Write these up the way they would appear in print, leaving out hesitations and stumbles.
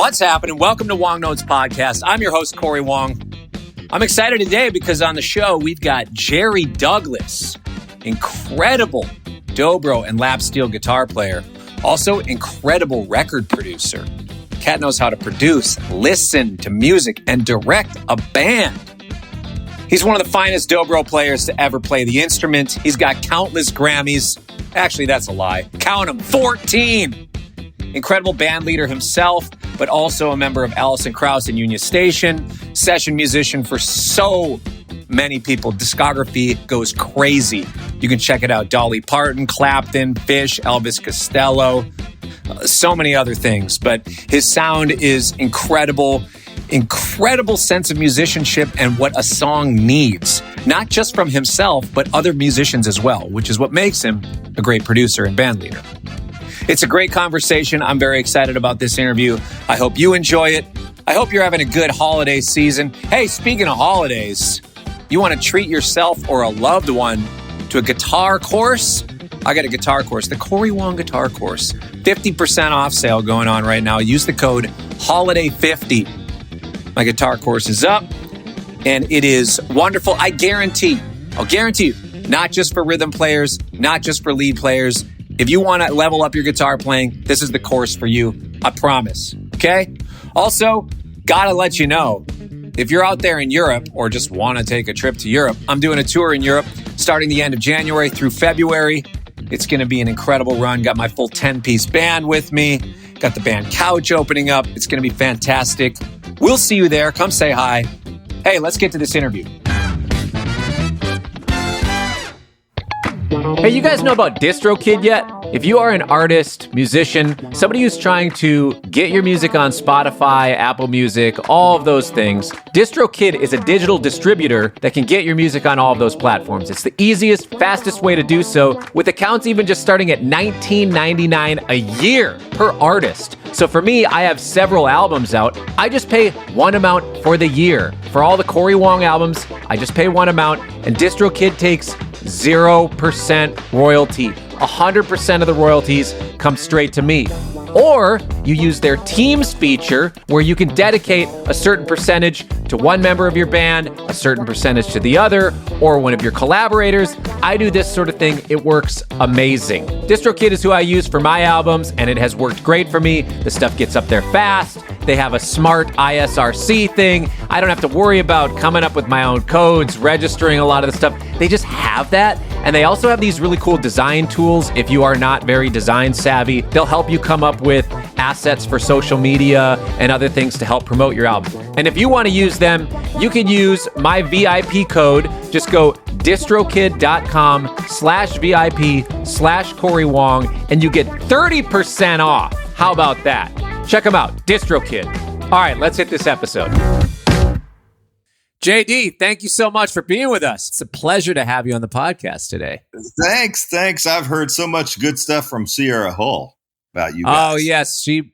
What's happening? Welcome to Wong Notes podcast. I'm your host, Cory Wong. I'm excited today because on the show, we've got Jerry Douglas, incredible dobro and lap steel guitar player, also incredible record producer. Cat knows how to produce, listen to music, and direct a band. He's one of the finest dobro players to ever play the instrument. He's got countless Grammys. Actually, that's a lie. Count them, 14. Incredible band leader himself, but also a member of Allison, Krauss, and Union Station. Session musician for so many people. Discography goes crazy. You can check it out. Dolly Parton, Clapton, Fish, Elvis, Costello, so many other things. But his sound is incredible. Incredible sense of musicianship and what a song needs. Not just from himself, but other musicians as well, which is what makes him a great producer and band leader. It's a great conversation. I'm very excited about this interview. I hope you enjoy it. I hope you're having a good holiday season. Hey, speaking of holidays, you want to treat yourself or a loved one to a guitar course? I got a guitar course, the Cory Wong guitar course. 50% off sale going on right now. Use the code HOLIDAY50. My guitar course is up, and it is wonderful. I'll guarantee you, not just for rhythm players, not just for lead players. If you want to level up your guitar playing, this is the course for you. I promise. Okay? Also, gotta let you know, if you're out there in Europe or just want to take a trip to Europe, I'm doing a tour in Europe starting the end of January through February. It's going to be an incredible run. Got my full 10-piece band with me. Got the band couch opening up. It's going to be fantastic. We'll see you there. Come say hi. Hey, let's get to this interview. Hey, you guys know about DistroKid yet? If you are an artist, musician, somebody who's trying to get your music on Spotify, Apple Music, all of those things, DistroKid is a digital distributor that can get your music on all of those platforms. It's the easiest, fastest way to do so, with accounts even just starting at $19.99 a year per artist. So for me, I have several albums out. I just pay one amount for the year. For all the Cory Wong albums, I just pay one amount, and DistroKid takes 0% royalty. 100% of the royalties come straight to me. Or you use their Teams feature where you can dedicate a certain percentage to one member of your band, a certain percentage to the other, or one of your collaborators. I do this sort of thing. It works amazing. DistroKid is who I use for my albums, and it has worked great for me. The stuff gets up there fast. They have a smart ISRC thing. I don't have to worry about coming up with my own codes, registering a lot of the stuff. They just have that. And they also have these really cool design tools. If you are not very design savvy, they'll help you come up with assets for social media and other things to help promote your album. And if you want to use them, you can use my VIP code. Just go distrokid.com/VIP/Cory Wong and you get 30% off. How about that? Check them out, DistroKid. All right, let's hit this episode. JD, thank you so much for being with us. It's a pleasure to have you on the podcast today. Thanks. I've heard so much good stuff from Sierra Hull about you guys. Oh, yes. She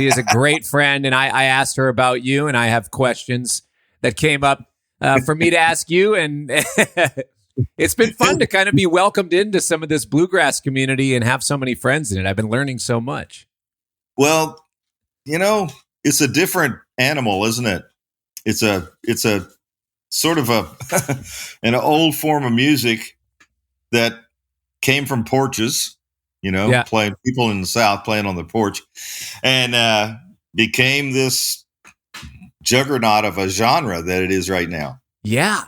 is a great friend, and I asked her about you, and I have questions that came up for me to ask you, and it's been fun to kind of be welcomed into some of this bluegrass community and have so many friends in it. I've been learning so much. Well, it's a different animal, isn't it? It's a sort of an old form of music that came from porches, playing people in the South playing on the porch, and became this juggernaut of a genre that it is right now. Yeah.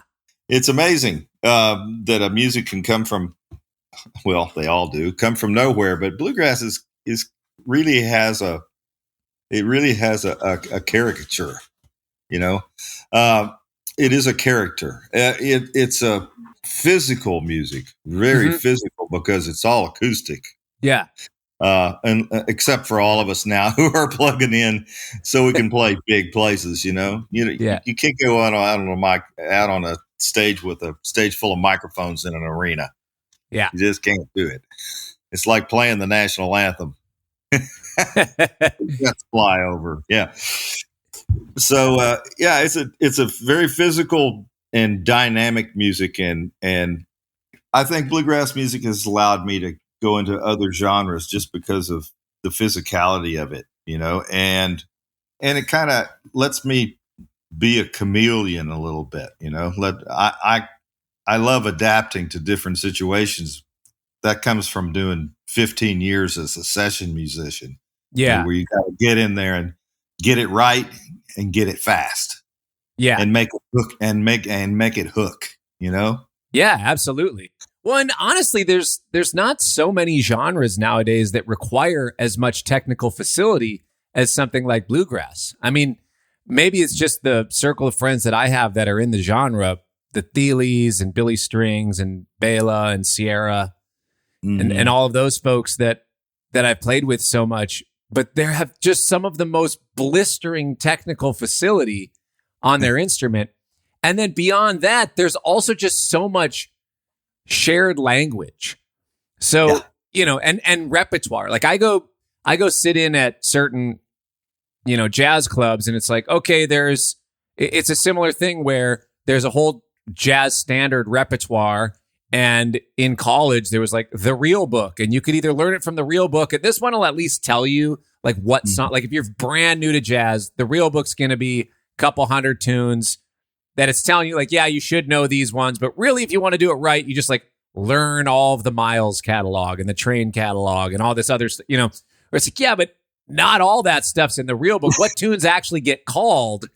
It's amazing that a music can come from, well, they all do, come from nowhere, but bluegrass is really has a caricature. It is a character. It's a physical music, very physical, because it's all acoustic. Yeah. And except for all of us now who are plugging in so we can play big places, you can't go out on a stage with a stage full of microphones in an arena. Yeah. You just can't do it. It's like playing the national anthem. Let's fly over. Yeah. So it's a very physical and dynamic music, and I think bluegrass music has allowed me to go into other genres just because of the physicality of it, and it kind of lets me be a chameleon a little bit, I love adapting to different situations. That comes from doing 15 years as a session musician. Yeah. Where you got to get in there and get it right and get it fast. Yeah. And make it hook and make it hook, Yeah, absolutely. Well, and honestly, there's not so many genres nowadays that require as much technical facility as something like bluegrass. I mean, maybe it's just the circle of friends that I have that are in the genre, the Thiele's and Billy Strings and Bela and Sierra and all of those folks that I've played with so much. But they have just some of the most blistering technical facility on their instrument. And then beyond that, there's also just so much shared language. So, and repertoire. Like I go sit in at certain, jazz clubs, and it's like, okay, it's a similar thing where there's a whole jazz standard repertoire. And in college, there was like the real book, and you could either learn it from the real book, and this one will at least tell you like what song, like if you're brand new to jazz, the real book's going to be a couple hundred tunes that it's telling you like, yeah, you should know these ones. But really, if you want to do it right, you just like learn all of the Miles catalog and the Train catalog and all this other stuff, where it's like, yeah, but not all that stuff's in the real book. What tunes actually get called?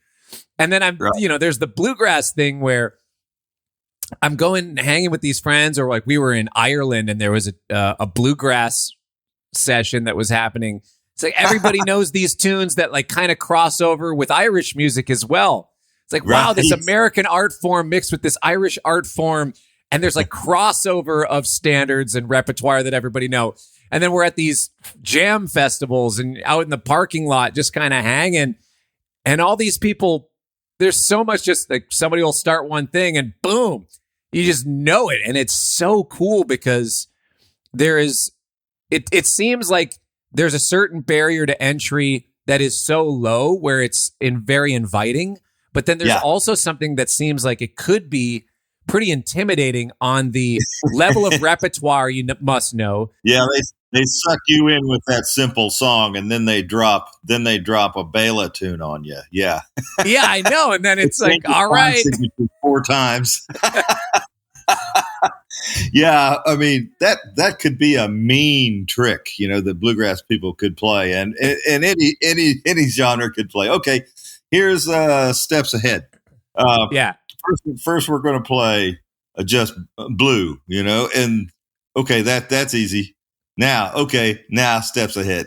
And then there's the bluegrass thing where I'm going hanging with these friends, or like we were in Ireland and there was a bluegrass session that was happening. It's like everybody knows these tunes that like kind of cross over with Irish music as well. It's like, wow, this American art form mixed with this Irish art form. And there's like crossover of standards and repertoire that everybody know. And then we're at these jam festivals and out in the parking lot, just kind of hanging. And all these people, there's so much just like somebody will start one thing and boom, you just know it. And it's so cool because it seems like there's a certain barrier to entry that is so low where it's very inviting. But then there's also something that seems like it could be pretty intimidating on the level of repertoire you must know. Yeah, they suck you in with that simple song, and then they drop a Bela tune on you. Yeah, yeah, I know. And then it's like, all right, 4 times. Yeah, I mean that could be a mean trick, that bluegrass people could play, and any genre could play. Okay, here's steps ahead. First we're going to play just blue, and okay, that's easy. Now steps ahead.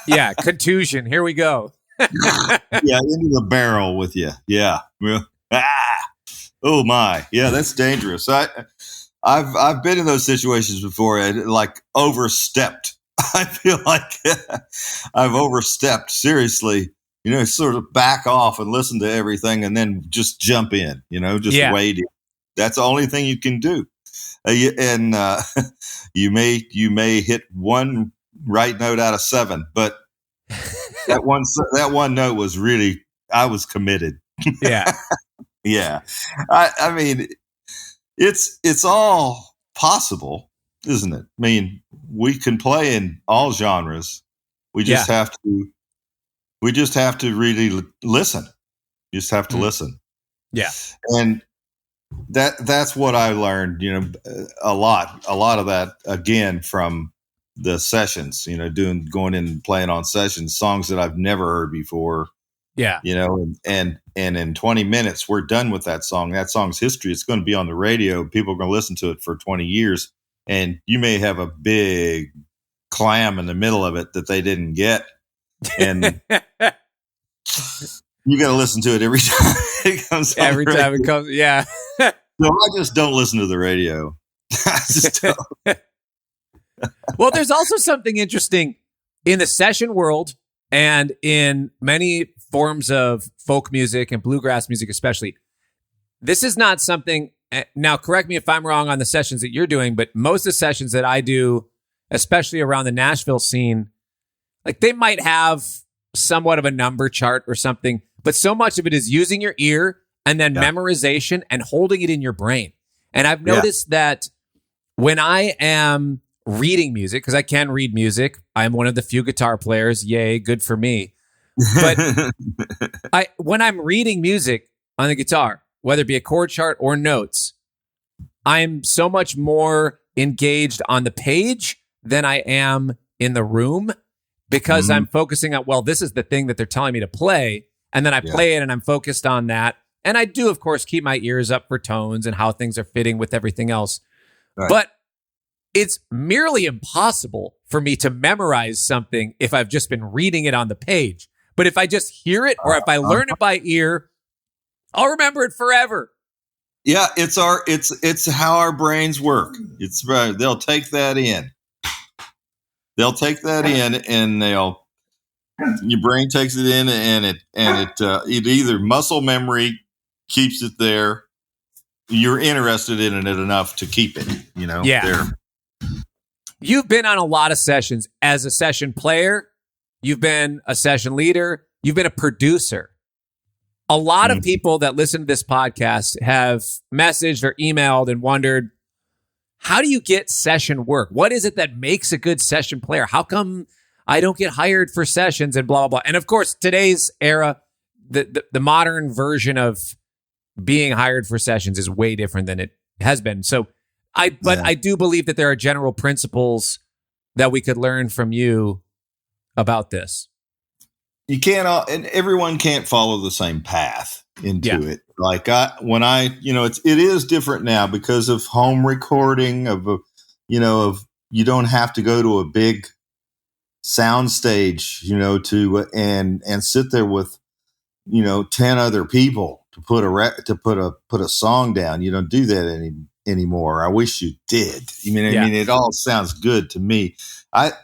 Yeah, contusion. Here we go. Yeah, into the barrel with you. Yeah. Oh my. Yeah, that's dangerous. I've been in those situations before and like overstepped. I feel like I've overstepped seriously. Sort of back off and listen to everything and then just jump in, wade in. That's the only thing you can do. And you may hit one right note out of 7, but that one note was really, I was committed. Yeah. Yeah. I mean, it's all possible, isn't it? I mean, we can play in all genres. We just have to really listen. You just have to listen. Yeah. And that's what I learned, a lot of that again from the sessions, going in and playing on sessions, songs that I've never heard before. Yeah. And in 20 minutes, we're done with that song. That song's history. It's going to be on the radio. People are going to listen to it for 20 years. And you may have a big clam in the middle of it that they didn't get. And you got to listen to it every time it comes. Every time it comes, yeah. So I just don't listen to the radio. I just don't. Well, there's also something interesting in the session world and in many forms of folk music and bluegrass music, especially. This is not something. Now, correct me if I'm wrong on the sessions that you're doing, but most of the sessions that I do, especially around the Nashville scene, like they might have somewhat of a number chart or something, but so much of it is using your ear and then memorization and holding it in your brain. And I've noticed that when I am reading music, because I can read music, I'm one of the few guitar players. Yay, good for me. But when I'm reading music on the guitar, whether it be a chord chart or notes, I'm so much more engaged on the page than I am in the room because I'm focusing on, well, this is the thing that they're telling me to play. And then I play it and I'm focused on that. And I do, of course, keep my ears up for tones and how things are fitting with everything else. Right. But it's merely impossible for me to memorize something if I've just been reading it on the page. But if I just hear it or if I learn it by ear, I'll remember it forever. Yeah, it's how our brains work. It's right. They'll take that in. And your brain takes it in, and it either muscle memory keeps it there. You're interested in it enough to keep it. There. You've been on a lot of sessions as a session player. You've been a session leader. You've been a producer. A lot of people that listen to this podcast have messaged or emailed and wondered, how do you get session work? What is it that makes a good session player? How come I don't get hired for sessions and blah, blah, blah? And of course, today's era, the modern version of being hired for sessions is way different than it has been. So I do believe that there are general principles that we could learn from you about this. You can't, and everyone can't follow the same path into it. Like it is different now because of home recording you don't have to go to a big sound stage, and sit there with, 10 other people to put a song down. You don't do that anymore. I wish you did. I mean, it all sounds good to me. But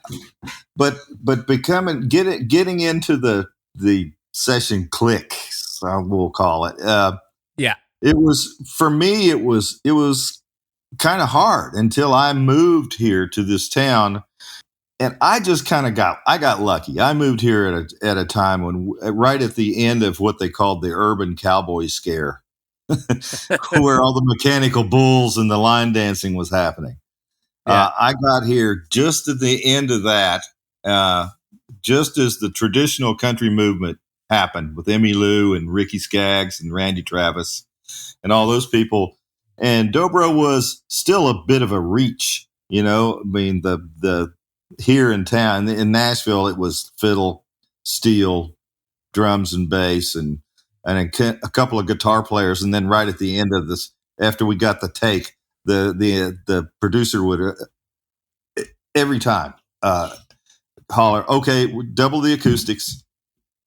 getting into the session click, we'll call it. It was kind of hard until I moved here to this town, and I just got lucky. I moved here at a time when right at the end of what they called the urban cowboy scare, where all the mechanical bulls and the line dancing was happening. I got here just at the end of that, just as the traditional country movement happened with Emmy Lou and Ricky Skaggs and Randy Travis and all those people. And dobro was still a bit of a reach, I mean, the here in town, in Nashville, it was fiddle, steel, drums and bass, and a couple of guitar players. And then right at the end of this, after we got the take, the producer would every time holler, okay, double the acoustics,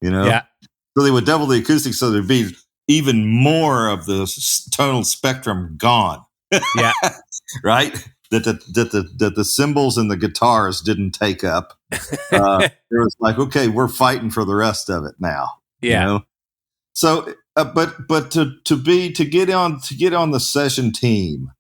So they would double the acoustics, so there'd be even more of the tonal spectrum gone. Yeah, right. That the cymbals and the guitars didn't take up. It was like, okay, we're fighting for the rest of it now. Yeah. So, but to get on the session team,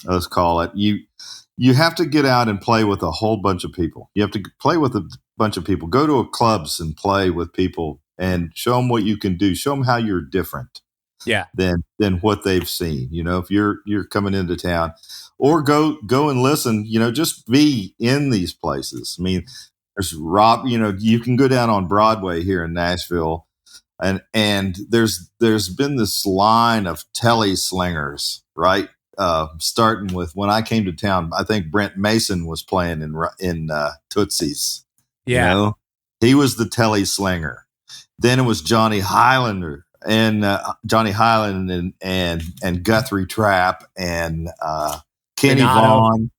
let's call it, you have to get out and play with a whole bunch of people. You have to play with a bunch of people. Go to clubs and play with people and show them what you can do. Show them how you're different. Yeah. Than what they've seen. If you're coming into town, or go and listen. Just be in these places. I mean, there's Rob. You can go down on Broadway here in Nashville. And there's been this line of telly slingers, right? Starting with when I came to town, I think Brent Mason was playing in Tootsie's. Yeah, he was the telly slinger. Then it was Johnny Highlander and and Guthrie Trapp and Kenny Vaughan,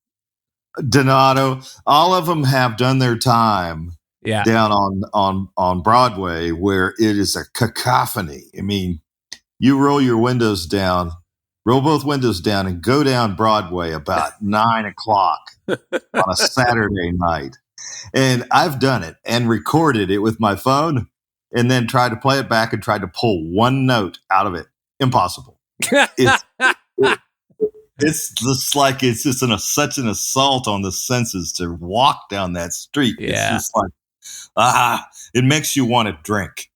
Donato. All of them have done their time. Yeah. Down on Broadway, where it is a cacophony. I mean, you roll both windows down, and go down Broadway about 9:00 on a Saturday night. And I've done it and recorded it with my phone, and then tried to play it back and tried to pull one note out of it. Impossible. It's just like it's just such an assault on the senses to walk down that street. Yeah. It's just like. It makes you want to drink.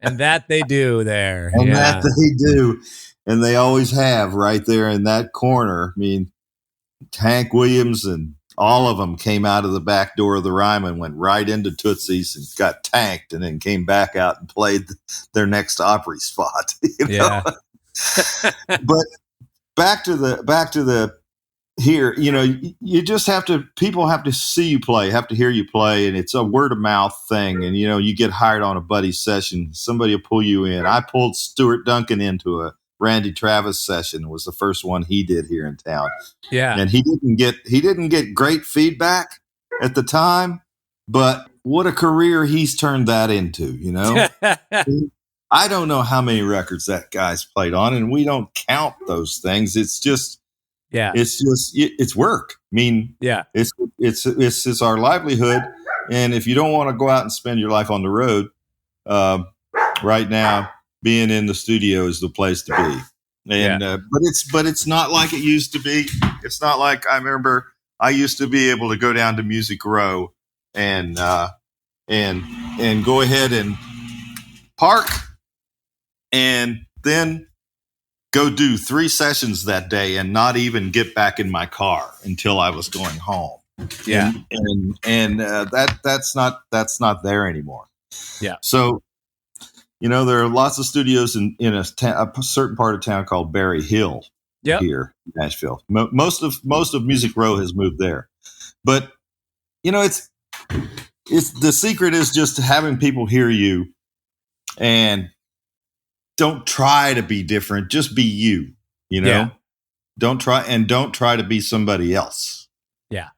And that they do there. And that they do. And they always have right there in that corner. I mean, Hank Williams and all of them came out of the back door of the Ryman, went right into Tootsie's and got tanked, and then came back out and played their next Opry spot. Yeah. But back to the here, you just people have to see you play, have to hear you play, and it's a word of mouth thing. And, you get hired on a buddy session, somebody will pull you in. I pulled Stuart Duncan into a Randy Travis session. It was the first one he did here in town. Yeah. And he didn't get great feedback at the time, but what a career he's turned that into, I don't know how many records that guy's played on, and we don't count those things. It's just it's work. I mean, yeah, it's our livelihood. And if you don't want to go out and spend your life on the road, right now, being in the studio is the place to be. And but it's not like it used to be. It's not like I remember I used to be able to go down to Music Row and go ahead and park and then go do 3 sessions that day and not even get back in my car until I was going home. Yeah. And that's not there anymore. Yeah. So, there are lots of studios in a certain part of town called Berry Hill here in Nashville. Most of Music Row has moved there, but it's the secret is just having people hear you and don't try to be different. Just be you, Don't try to be somebody else. Yeah.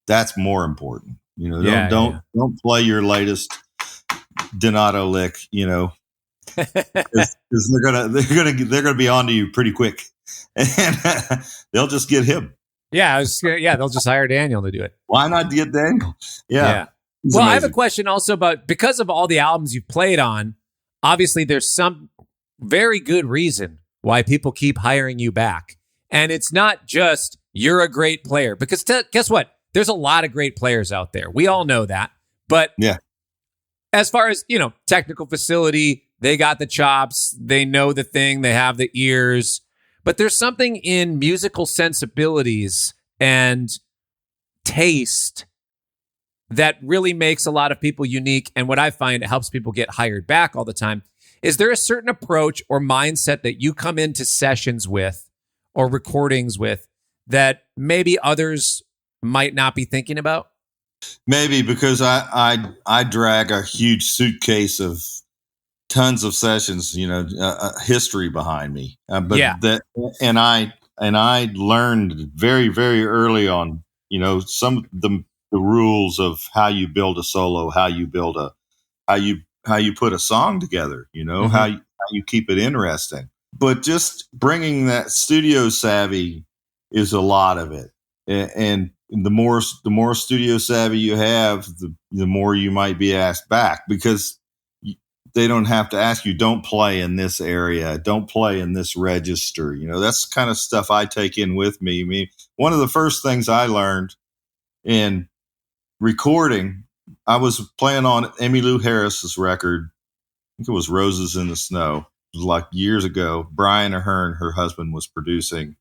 That's more important. Don't play your latest Donato lick, because they're gonna be on to you pretty quick, and they'll just get him. Yeah, they'll just hire Daniel to do it. Why not get Daniel? Yeah. Well, amazing. I have a question also about, because of all the albums you've played on, obviously there's some very good reason why people keep hiring you back. And it's not just you're a great player, because guess what? There's a lot of great players out there. We all know that. But as far as, technical facility, they got the chops, they know the thing, they have the ears. But there's something in musical sensibilities and taste that really makes a lot of people unique. And what I find, it helps people get hired back all the time. Is there a certain approach or mindset that you come into sessions with or recordings with that maybe others might not be thinking about? Maybe, because I drag a huge suitcase of tons of sessions, history behind me. And I learned very, very early on, some of the rules of how you build a solo, how you put a song together, how you keep it interesting. But just bringing that studio savvy is a lot of it. And the more studio savvy you have, the more you might be asked back, because they don't have to ask you, don't play in this area, don't play in this register. That's the kind of stuff I take in with me. I mean, one of the first things I learned in recording, I was playing on Emmylou Harris's record. I think it was Roses in the Snow. It was like years ago. Brian Ahern, her husband, was producing.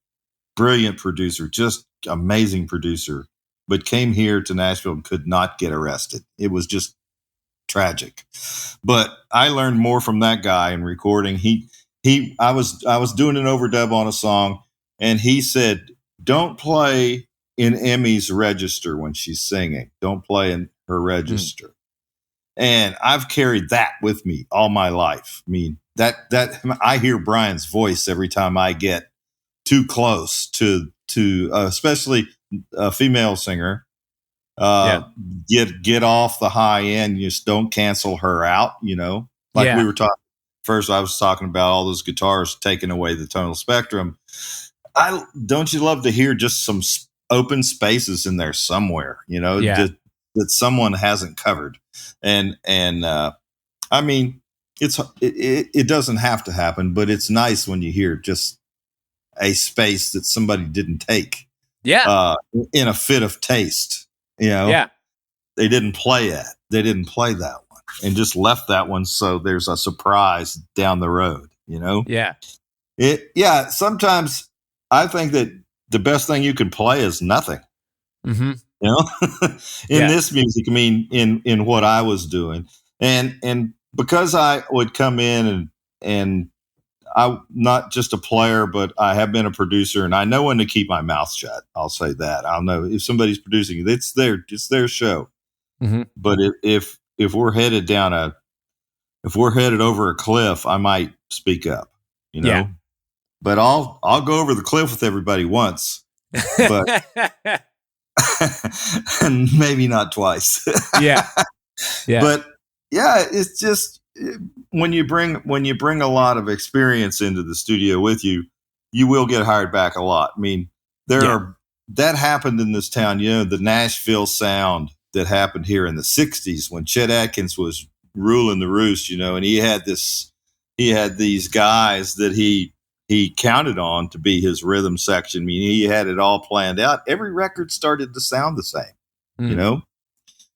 Brilliant producer, just amazing producer, but came here to Nashville and could not get arrested. It was just tragic. But I learned more from that guy in recording. I was doing an overdub on a song, and he said, "Don't play in Emmy's register when she's singing. Don't play in her register." And I've carried that with me all my life. I mean, that I hear Brian's voice every time I get too close to especially a female singer. Get off the high end. You just don't cancel her out. We were talking first. I was talking about all those guitars taking away the tonal spectrum. Don't you love to hear just some open spaces in there somewhere? That someone hasn't covered. And I mean, it doesn't have to happen, but it's nice when you hear just a space that somebody didn't take. In a fit of taste. They didn't play it. They didn't play that one and just left that one. So there's a surprise down the road, Sometimes I think that the best thing you can play is nothing. Mm-hmm. you know, in this music. I mean, in what I was doing, and because I would come in and I'm not just a player, but I have been a producer, and I know when to keep my mouth shut. I'll say that. I'll know if somebody's producing, it's their show. Mm-hmm. But if we're headed over a cliff, I might speak up, you know. Yeah. But I'll go over the cliff with everybody once, but and maybe not twice. Yeah. But yeah, it's just when you bring a lot of experience into the studio with you, you will get hired back a lot. I mean, that happened in this town, you know, the Nashville sound that happened here in the 60s when Chet Atkins was ruling the roost, you know, and he had these guys that he counted on to be his rhythm section. I mean, he had it all planned out. Every record started to sound the same, you know?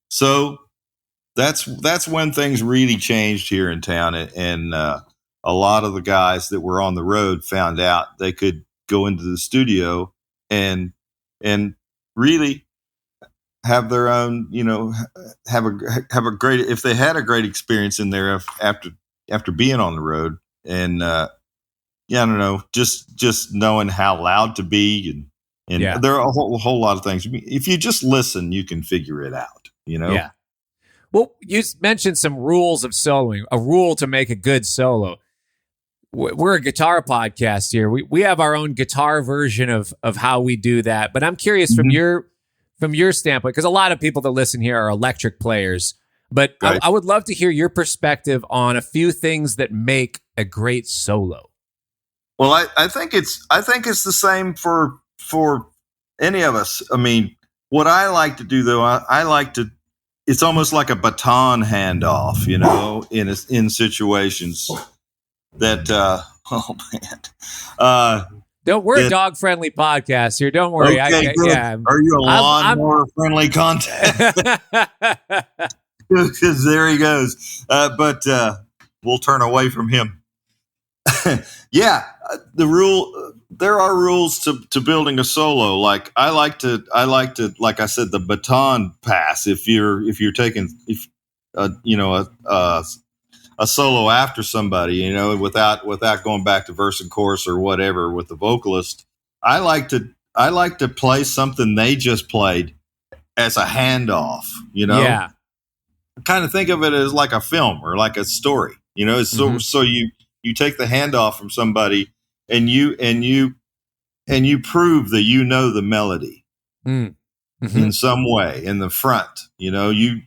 So that's when things really changed here in town. And a lot of the guys that were on the road found out they could go into the studio and really have their own, you know, have a great, if they had a great experience in there after being on the road. And, I don't know, just knowing how loud to be, and there are a whole lot of things. If you just listen, you can figure it out, you know? Yeah. Well, you mentioned some rules of soloing, a rule to make a good solo. We're a guitar podcast here. We have our own guitar version of how we do that. But I'm curious from your standpoint, because a lot of people that listen here are electric players. But right. I would love to hear your perspective on a few things that make a great solo. Well, I think it's the same for any of us. I mean, what I like to do though, I like to. It's almost like a baton handoff, you know, in situations that. Oh man. We're a dog friendly podcast here. Don't worry. Okay, Are you a lawnmower friendly content? Because there he goes. But we'll turn away from him. Yeah, there are rules to building a solo. Like I like to, like I said, the baton pass. If you're taking, a solo after somebody, you know, without going back to verse and chorus or whatever with the vocalist, I like to play something they just played as a handoff, you know. Yeah. I kind of think of it as like a film or like a story, you know. So you take the handoff from somebody and you prove that you know the melody in some way in the front. You know, you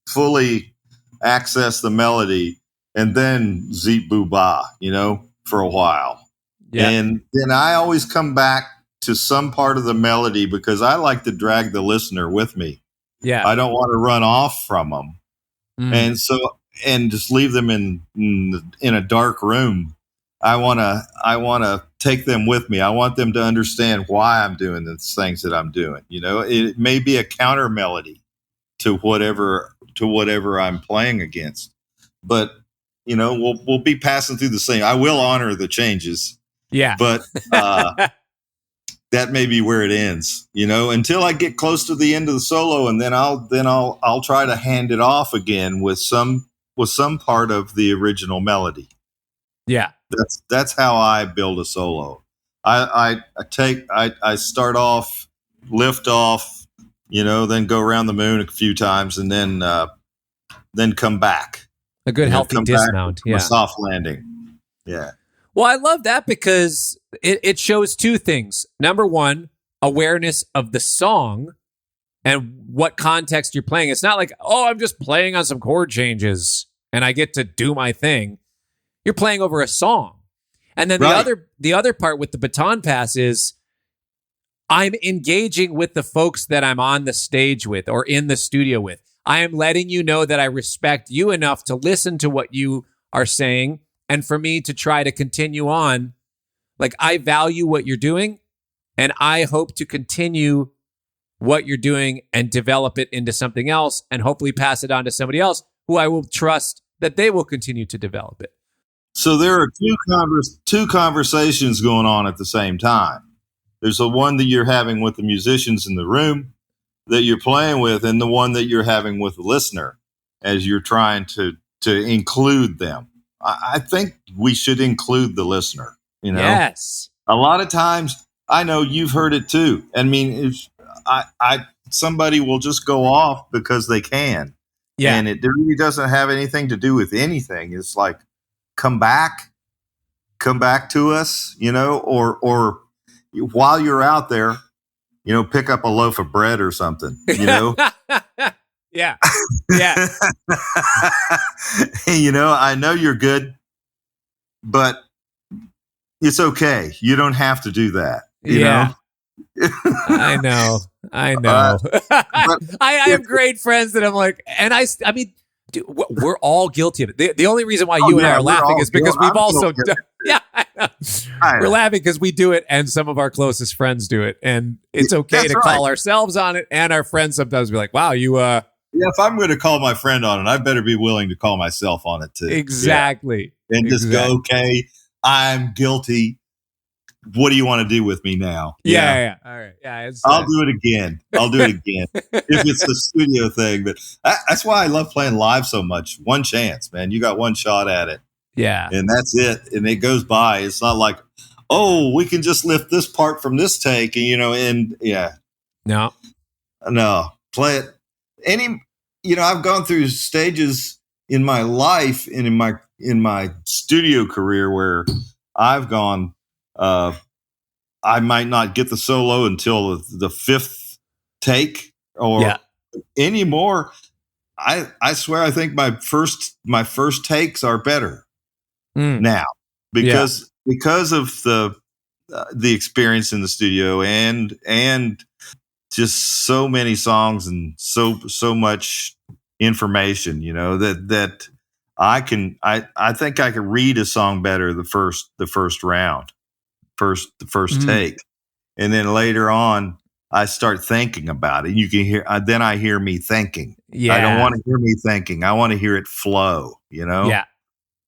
fully access the melody and then zeep boo ba, you know, for a while. Yeah. And then I always come back to some part of the melody because I like to drag the listener with me. Yeah. I don't want to run off from them. And just leave them in a dark room. I want to take them with me. I want them to understand why I'm doing the things that I'm doing. You know, it may be a counter melody to whatever I'm playing against, but you know, we'll be passing through the same. I will honor the changes. Yeah, but that may be where it ends. You know, until I get close to the end of the solo, and then I'll try to hand it off again with some part of the original melody. Yeah. That's how I build a solo. I start off, lift off, you know, then go around the moon a few times and then come back. A good healthy dismount. Yeah. A soft landing. Yeah. Well, I love that because it shows two things. Number one, awareness of the song and what context you're playing. It's not like, oh, I'm just playing on some chord changes and I get to do my thing. You're playing over a song. And then the other part with the baton pass is I'm engaging with the folks that I'm on the stage with or in the studio with. I am letting you know that I respect you enough to listen to what you are saying and for me to try to continue on. Like, I value what you're doing and I hope to continue what you're doing and develop it into something else and hopefully pass it on to somebody else who I will trust that they will continue to develop it. So there are two conversations going on at the same time. There's the one that you're having with the musicians in the room that you're playing with, and the one that you're having with the listener as you're trying to include them. I think we should include the listener. You know, Yes. A lot of times, I know you've heard it too. I mean, if somebody will just go off because they can, and it really doesn't have anything to do with anything. It's like, come back to us, you know, or while you're out there, you know, pick up a loaf of bread or something, you know. Yeah. You know, I know you're good, but it's okay. You don't have to do that. You know? I know. I have great friends that I'm like, and I mean, dude, we're all guilty of it. The only reason why you and I are laughing is because we've also done. Yeah, we're laughing because we do it, and some of our closest friends do it, and it's okay to call ourselves on it, and our friends sometimes be like, "Wow, you." Yeah, if I'm going to call my friend on it, I better be willing to call myself on it too. Exactly, and just go, okay, I'm guilty. What do you want to do with me now? Yeah. All right. Yeah. I'll do it again. If it's the studio thing. But that's why I love playing live so much. One chance, man. You got one shot at it. Yeah. And that's it. And it goes by. It's not like, oh, we can just lift this part from this take. And, you know, No. Play it. I've gone through stages in my life and in my studio career where I've gone, I might not get the solo until the fifth take or anymore. I swear, I think my first takes are better now because of the experience in the studio and just so many songs and so much information, you know, that I think I can read a song better the first round. The first take, and then later on I start thinking about it. You can hear then I hear me thinking. I don't want to hear me thinking. I want to hear it flow, you know.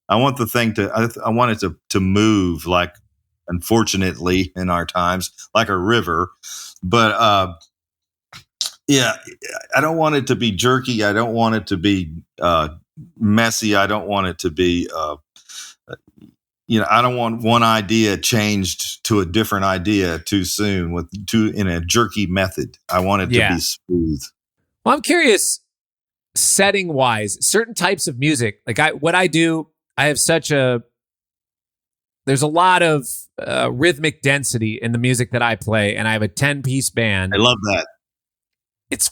I want the thing I want it to move, like, unfortunately in our times, like a river. But I don't want it to be jerky. I don't want it to be messy. I don't want it to be I don't want one idea changed to a different idea too soon in a jerky method. I want it to be smooth. Well, I'm curious, setting wise, certain types of music, like what I do, I have there's a lot of rhythmic density in the music that I play, and I have a 10-piece band. I love that.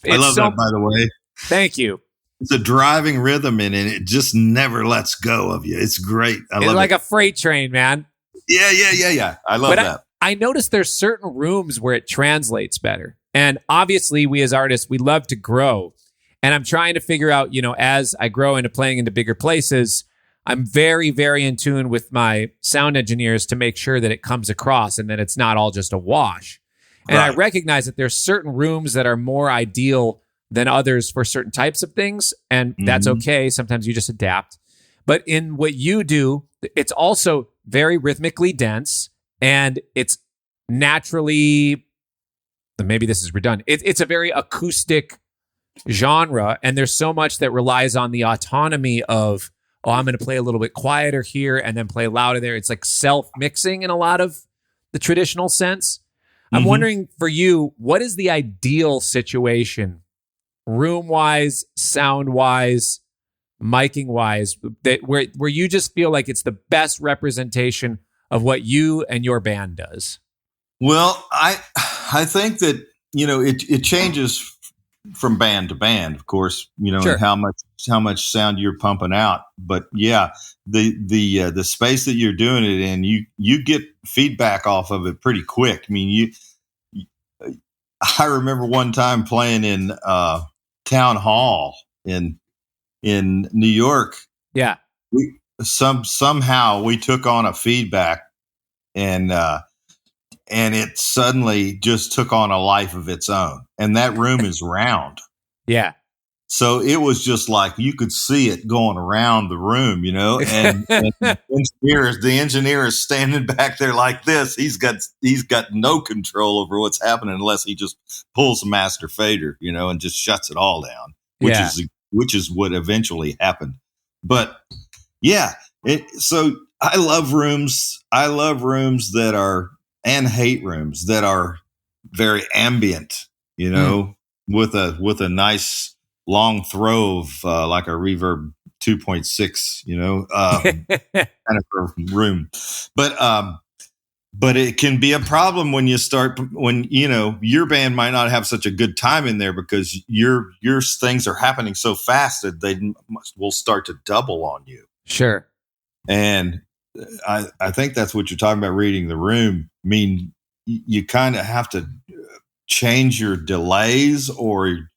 I love that, by the way. Thank you. It's a driving rhythm in it. It just never lets go of you. It's great. I love it. Like a freight train, man. Yeah. I love that. I noticed there's certain rooms where it translates better. And obviously, we as artists, we love to grow. And I'm trying to figure out, you know, as I grow into playing into bigger places, I'm very, very in tune with my sound engineers to make sure that it comes across and that it's not all just a wash. And I recognize that there's certain rooms that are more ideal than others for certain types of things. And that's okay. Sometimes you just adapt. But in what you do, it's also very rhythmically dense, and it's naturally, maybe this is redundant, it's a very acoustic genre. And there's so much that relies on the autonomy of, I'm going to play a little bit quieter here and then play louder there. It's like self-mixing in a lot of the traditional sense. I'm wondering for you, what is the ideal situation, room-wise, sound-wise, miking-wise, that where you just feel like it's the best representation of what you and your band does? Well, I think that, you know, it changes from band to band, of course, you know, and how much sound you're pumping out. But yeah, the space that you're doing it in, you get feedback off of it pretty quick. I mean, I remember one time playing in Town Hall in New York. Yeah. Somehow we took on a feedback, and it suddenly just took on a life of its own. And that room is round. Yeah. So it was just like you could see it going around the room, and the engineer is standing back there like this. He's got no control over what's happening unless he just pulls the master fader, and just shuts it all down, which is what eventually happened. But yeah, so I love rooms. I love rooms that are, and hate rooms that are very ambient, with a nice long throw of like a reverb 2.6, kind of a room. But it can be a problem when your band might not have such a good time in there because your things are happening so fast that they will start to double on you. Sure. And I think that's what you're talking about, reading the room. I mean, you kind of have to change your delays or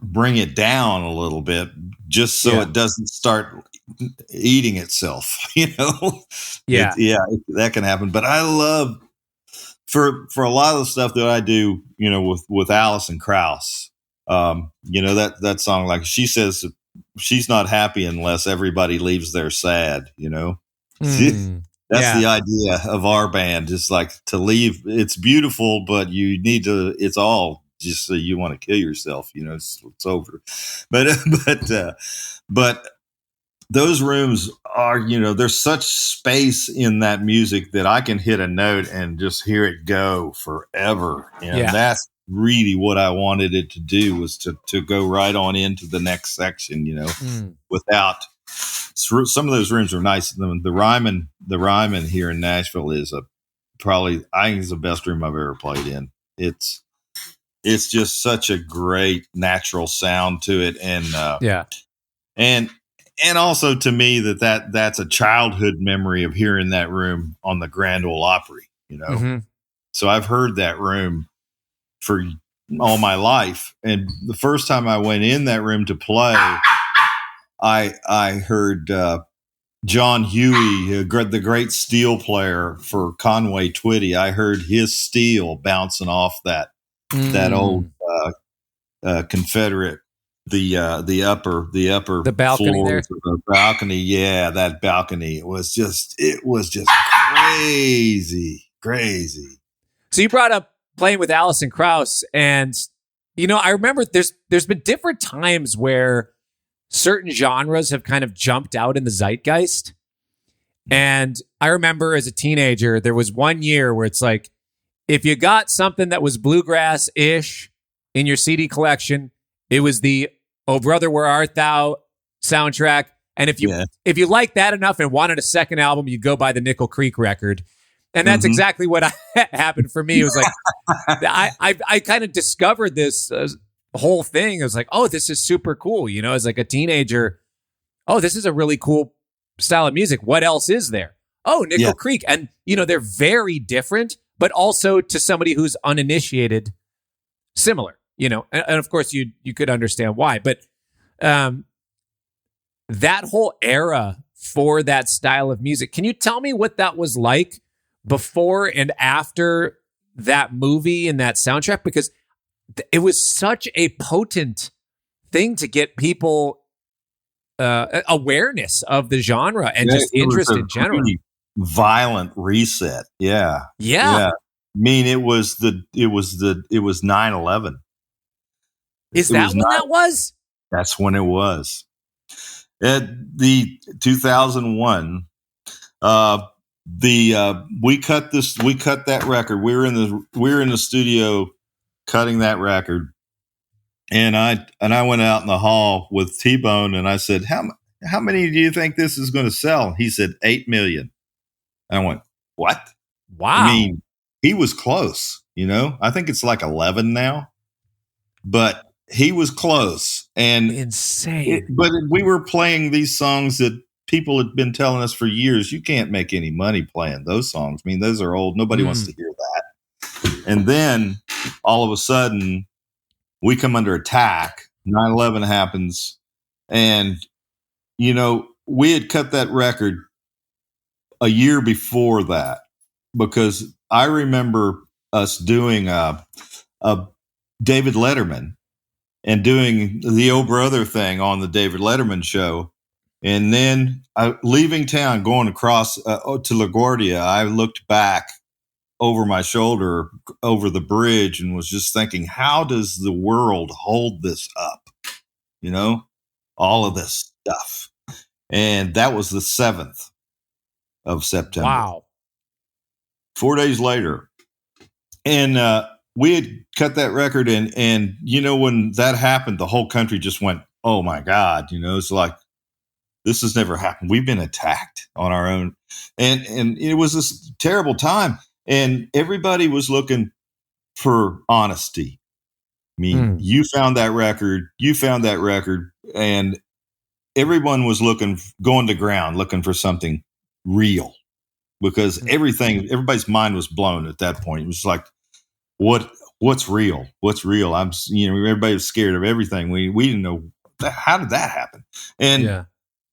bring it down a little bit just so it doesn't start eating itself, Yeah. That can happen. But I love for a lot of the stuff that I do, with Allison Krauss, that song, like she says, she's not happy unless everybody leaves there sad, That's the idea of our band, is like to leave. It's beautiful, but you need to, it's all just so you want to kill yourself, it's over. But those rooms are, there's such space in that music that I can hit a note and just hear it go forever. And that's really what I wanted it to do, was to go right on into the next section, without. Some of those rooms are nice. The Ryman here in Nashville is probably, I think, it's the best room I've ever played in. It's just such a great natural sound to it, and also to me that's a childhood memory of hearing that room on the Grand Ole Opry. Mm-hmm. So I've heard that room for all my life, and the first time I went in that room to play, I heard John Huey, the great steel player for Conway Twitty. I heard his steel bouncing off that old Confederate, the balcony floors there. of the balcony. Yeah, that balcony was just crazy. So you brought up playing with Allison Krauss, and I remember there's been different times where certain genres have kind of jumped out in the zeitgeist. And I remember as a teenager, there was one year where it's like, if you got something that was bluegrass-ish in your CD collection, it was the "Oh Brother, Where Art Thou" soundtrack. And if you liked that enough and wanted a second album, you'd go buy the Nickel Creek record. And that's exactly what happened for me. It was like, I kind of discovered this whole thing. I was like, oh, this is super cool. As like a teenager, oh, this is a really cool style of music. What else is there? Oh, Nickel Creek. And, they're very different, but also to somebody who's uninitiated, similar, and of course you could understand why, but that whole era for that style of music, can you tell me what that was like before and after that movie and that soundtrack? Because it was such a potent thing to get people awareness of the genre and just interest in general. Violent reset. Yeah. I mean, it was 9/11. Is that when that was? That's when it was. At the 2001, we cut that record. We were in the studio cutting that record, and I went out in the hall with T-Bone, and I said, how many do you think this is going to sell? He said 8 million. And I went, what? Wow. I mean, he was close, I think it's like 11 now, but he was close. And insane. But we were playing these songs that people had been telling us for years, you can't make any money playing those songs. I mean, those are old. Nobody wants to hear that. And then all of a sudden we come under attack. 9/11 happens. And, we had cut that record a year before that, because I remember us doing a David Letterman, and doing the Oh Brother thing on the David Letterman show. And then leaving town, going across to LaGuardia, I looked back over my shoulder over the bridge and was just thinking, how does the world hold this up? You know, all of this stuff. And that was the 7th of September. Wow. 4 days later. And we had cut that record, and you know, when that happened, the whole country just went, oh my God, you know, it's like, this has never happened. We've been attacked on our own. And it was this terrible time. And everybody was looking for honesty. I mean, you found that record, and everyone was going to ground, looking for something real, because everybody's mind was blown at that point. It was like, what's real? What's real? Everybody was scared of everything. We didn't know how did that happen? And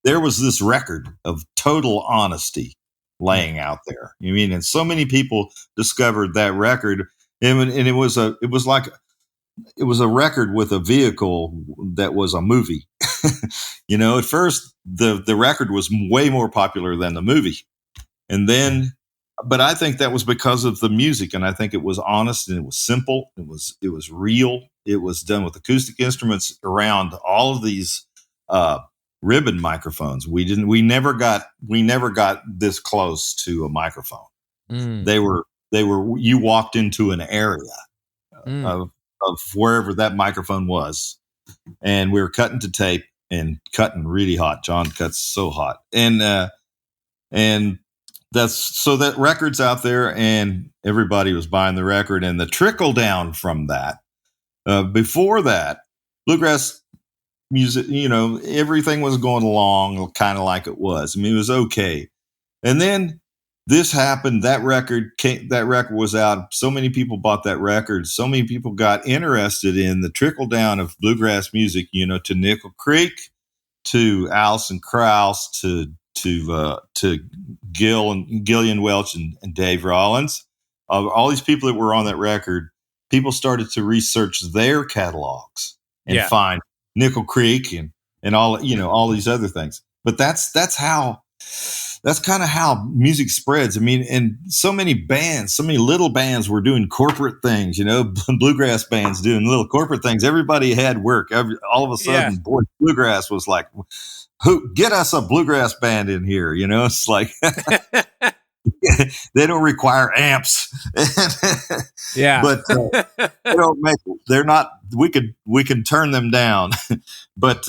there was this record of total honesty laying out there. You mean, and so many people discovered that record, and it was a record with a vehicle that was a movie. You know, at first the record was way more popular than the movie, and then, but I think that was because of the music, and I think it was honest and it was simple. It was real. It was done with acoustic instruments around all of these ribbon microphones. We never got this close to a microphone. They were you walked into an area of wherever that microphone was, and we were cutting to tape and cutting really hot. John cuts so hot, and that's so that record's out there, and everybody was buying the record, and the trickle down from that. Before that, bluegrass music, you know, everything was going along kind of like it was. I mean, it was okay. And then this happened. That record was out. So many people bought that record. So many people got interested in the trickle down of bluegrass music, you know, to Nickel Creek, to Allison, Krauss, to Gillian Welch and Dave Rollins. All these people that were on that record, people started to research their catalogs and find Nickel Creek and all, you know, all these other things. But that's kind of how music spreads. I mean, and so many little bands were doing corporate things, you know, bluegrass bands doing little corporate things. Everybody had work. All of a sudden, boy, bluegrass was like, get us a bluegrass band in here. You know, it's like, they don't require amps. But they're not, we can turn them down. But,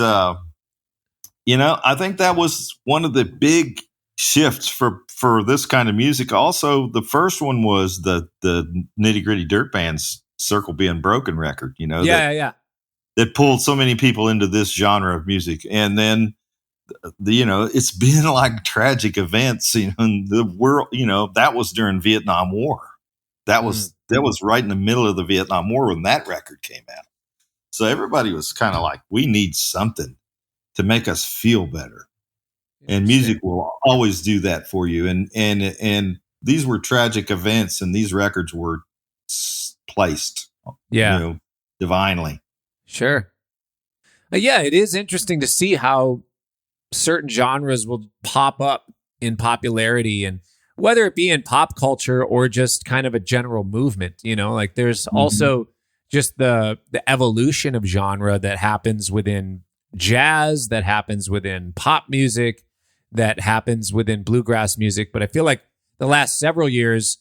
you know, I think that was one of the big shifts for this kind of music. Also, the first one was the Nitty Gritty Dirt Band's Circle Being Broken record, you know, that pulled so many people into this genre of music. And then, you know, it's been like tragic events, you know, in the world, you know, that was during Vietnam War. That was right in the middle of the Vietnam War when that record came out. So everybody was kind of like, we need something to make us feel better. And music will always do that for you. And these were tragic events, and these records were placed, you know, divinely. Sure. Yeah, it is interesting to see how certain genres will pop up in popularity, and whether it be in pop culture or just kind of a general movement, you know, like there's also just the evolution of genre that happens within jazz, that happens within pop music, that happens within bluegrass music. But I feel like the last several years,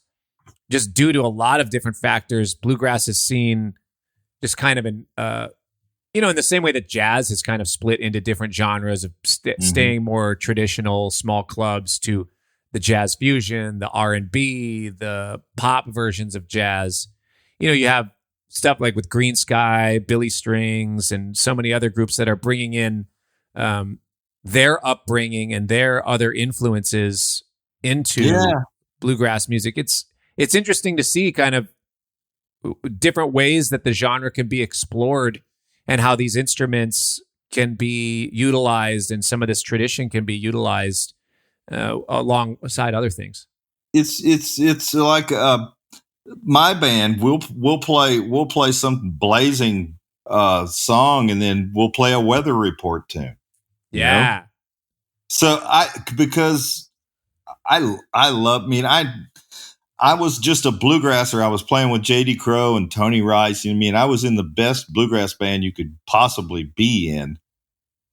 just due to a lot of different factors, bluegrass has seen just kind of an, you know, in the same way that jazz has kind of split into different genres of staying more traditional, small clubs, to the jazz fusion, the R&B, the pop versions of jazz. You know, you have stuff like with Green Sky, Billy Strings, and so many other groups that are bringing in their upbringing and their other influences into bluegrass music. It's interesting to see kind of different ways that the genre can be explored, and how these instruments can be utilized, and some of this tradition can be utilized alongside other things. It's like my band. We'll play something blazing song, and then we'll play a weather report tune. Yeah. Know? So because I love. I mean, I was just a bluegrasser. I was playing with J.D. Crowe and Tony Rice. I mean, I was in the best bluegrass band you could possibly be in.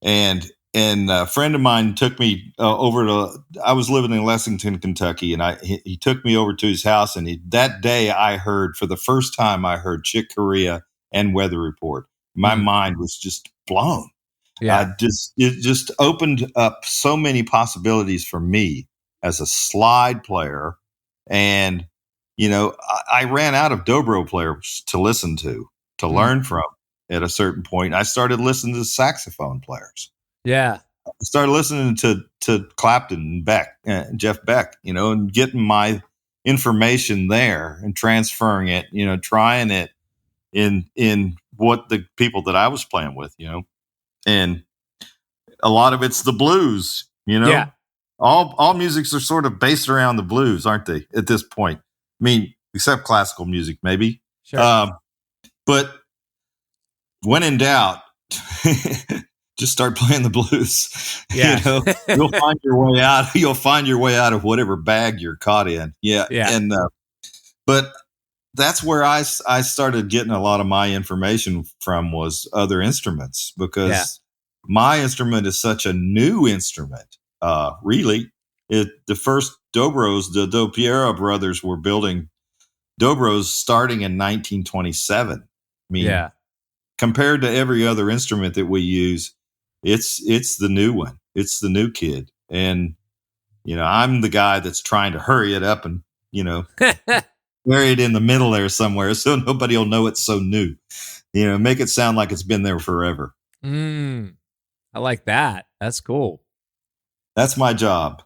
And a friend of mine took me over to, I was living in Lexington, Kentucky, and he took me over to his house. And that day I heard, for the first time, I heard Chick Corea and Weather Report. My mind was just blown. Yeah. It just opened up so many possibilities for me as a slide player. And, I ran out of dobro players to listen to learn from at a certain point. I started listening to saxophone players. Yeah. I started listening to Clapton and Jeff Beck, and getting my information there and transferring it, trying it in what the people that I was playing with, and a lot of it's the blues, Yeah. All musics are sort of based around the blues, aren't they? At this point, I mean, except classical music, maybe. Sure. But when in doubt, just start playing the blues. Yeah. You'll find your way out. You'll find your way out of whatever bag you're caught in. Yeah. And but that's where I started getting a lot of my information from, was other instruments, because my instrument is such a new instrument. Really, the first dobros, the Do Piero brothers were building dobros starting in 1927. I mean, compared to every other instrument that we use, it's the new one. It's the new kid. And, I'm the guy that's trying to hurry it up and, bury it in the middle there somewhere so nobody will know it's so new. Make it sound like it's been there forever. I like that. That's cool. That's my job.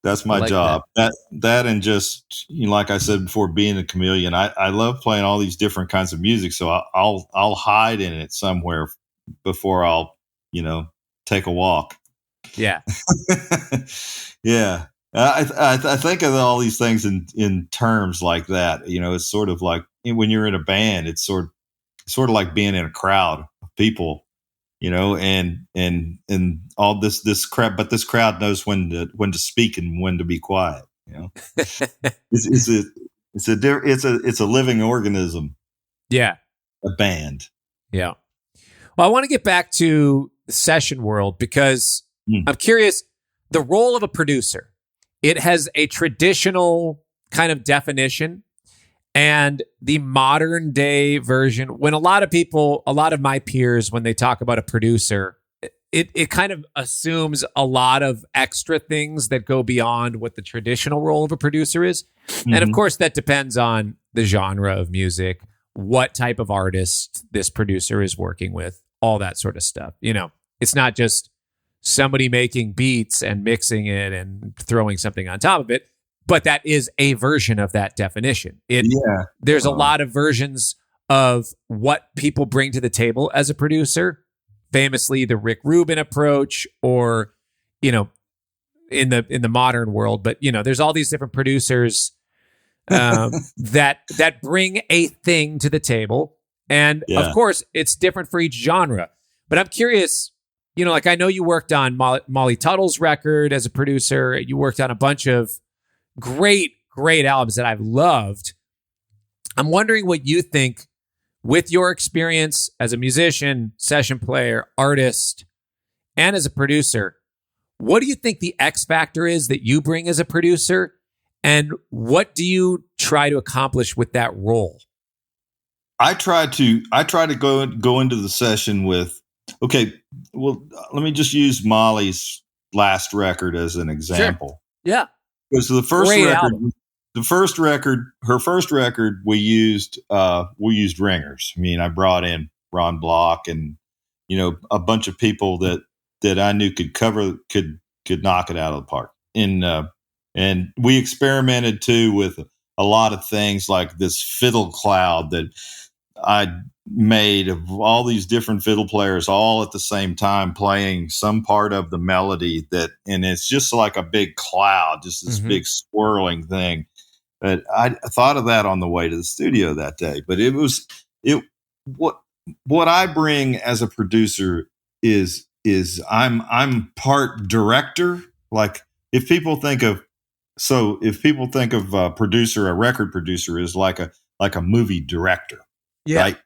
That's my job. That and just, like I said before, being a chameleon. I love playing all these different kinds of music, so I'll hide in it somewhere before I'll, take a walk. Yeah. Yeah. I think of all these things in terms like that. It's sort of like when you're in a band, it's sort of like being in a crowd of people. And all this crowd, but this crowd knows when to speak and when to be quiet. It's a living organism. Yeah, a band. Yeah. Well, I want to get back to the session world because I'm curious. The role of a producer, it has a traditional kind of definition. And the modern day version, when a lot of my peers, when they talk about a producer, it kind of assumes a lot of extra things that go beyond what the traditional role of a producer is. And of course, that depends on the genre of music, what type of artist this producer is working with, all that sort of stuff. It's not just somebody making beats and mixing it and throwing something on top of it. But that is a version of that definition. There's a lot of versions of what people bring to the table as a producer. Famously, the Rick Rubin approach, or in the modern world. But there's all these different producers that bring a thing to the table, and of course, it's different for each genre. But I'm curious. Like I know you worked on Molly Tuttle's record as a producer. You worked on a bunch of great albums that I've loved. I'm wondering what you think, with your experience as a musician, session player, artist, and as a producer. What do you think the X factor is that you bring as a producer, and what do you try to accomplish with that role? I try to go into the session with, okay, well, let me just use Molly's last record as an example. Sure. Yeah. Because her first record, we used ringers. I mean, I brought in Ron Block and, a bunch of people that I knew could knock it out of the park. And we experimented too with a lot of things, like this fiddle cloud that I made of all these different fiddle players all at the same time playing some part of the melody, and it's just like a big cloud, just this big swirling thing. But I thought of that on the way to the studio that day. But what I bring as a producer is I'm part director. Like if people think of producer, a record producer is like a movie director, right?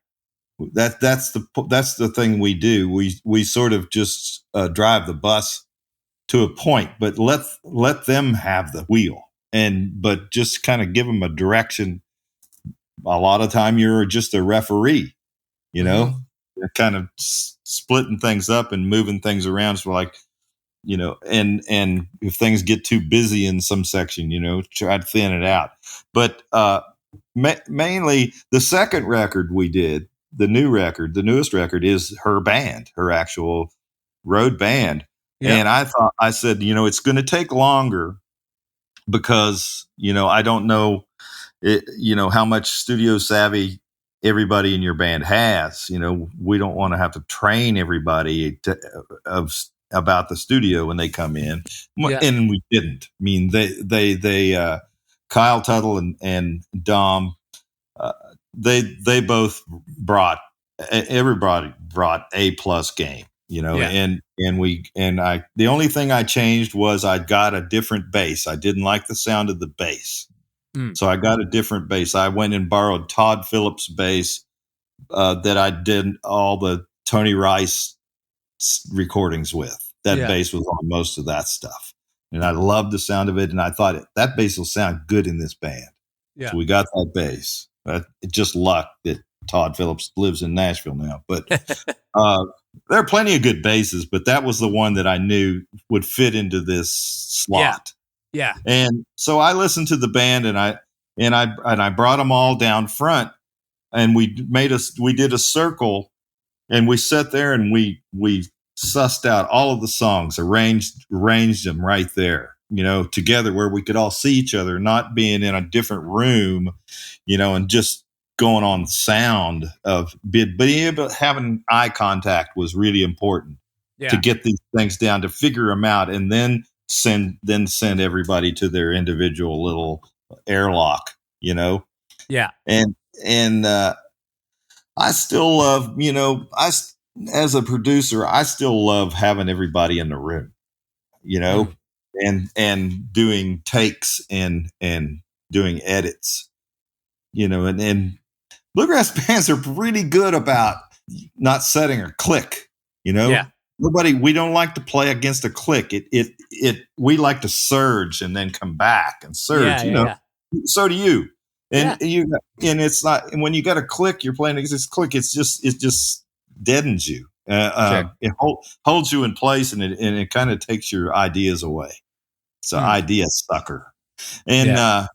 That's the thing we do. We sort of just drive the bus to a point, but let them have the wheel, but just kind of give them a direction. A lot of time you're just a referee, you know, kind of splitting things up and moving things around. So like, you know, and if things get too busy in some section, you know, try to thin it out. But mainly the second record we did, the newest record is her band, her actual road band. Yeah. And I said, you know, it's going to take longer because, you know, I don't know, you know, how much studio savvy everybody in your band has. You know, we don't want to have to train everybody about the studio when they come in. Yeah. And we didn't. I mean, they Kyle Tuttle and Dom, they both everybody brought A+ game, you know, and the only thing I changed was I got a different bass. I didn't like the sound of the bass. So I got a different bass. I went and borrowed Todd Phillips' bass that I did all the Tony Rice recordings with. That bass was on most of that stuff. And I loved the sound of it. And I thought that bass will sound good in this band. Yeah. So we got that bass. It's just luck that Todd Phillips lives in Nashville now. But there are plenty of good basses, but that was the one that I knew would fit into this slot. Yeah. And so I listened to the band and I brought them all down front and we did a circle and we sat there and we sussed out all of the songs, arranged them right there, you know, together where we could all see each other, not being in a different room, you know, and just going on sound but being able to having eye contact was really important to get these things down, to figure them out, and then send everybody to their individual little airlock, you know? Yeah. And I still love, you know, as a producer, I still love having everybody in the room, you know, and doing takes and doing edits, you know, and bluegrass bands are pretty good about not setting a click, you know? Yeah. We don't like to play against a click. We like to surge and then come back and surge, you know. Yeah. So do you. And and it's not, and when you got a click, you're playing against this click, it just deadens you. Sure. It holds you in place and it kind of takes your ideas away. It's an idea sucker. And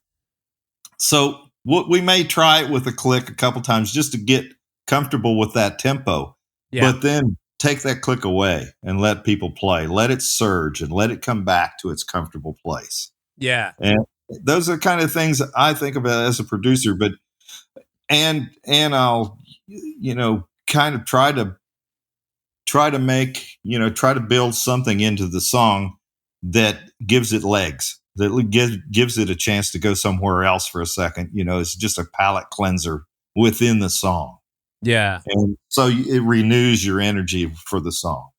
so we may try it with a click a couple times just to get comfortable with that tempo. Yeah. But then take that click away and let people play. Let it surge and let it come back to its comfortable place. Yeah. And those are kind of things that I think about as a producer, but and I'll, you know, kind of try to make, you know, try to build something into the song that gives it legs, that gives it a chance to go somewhere else for a second. You know, it's just a palate cleanser within the song. Yeah. And so it renews your energy for the song.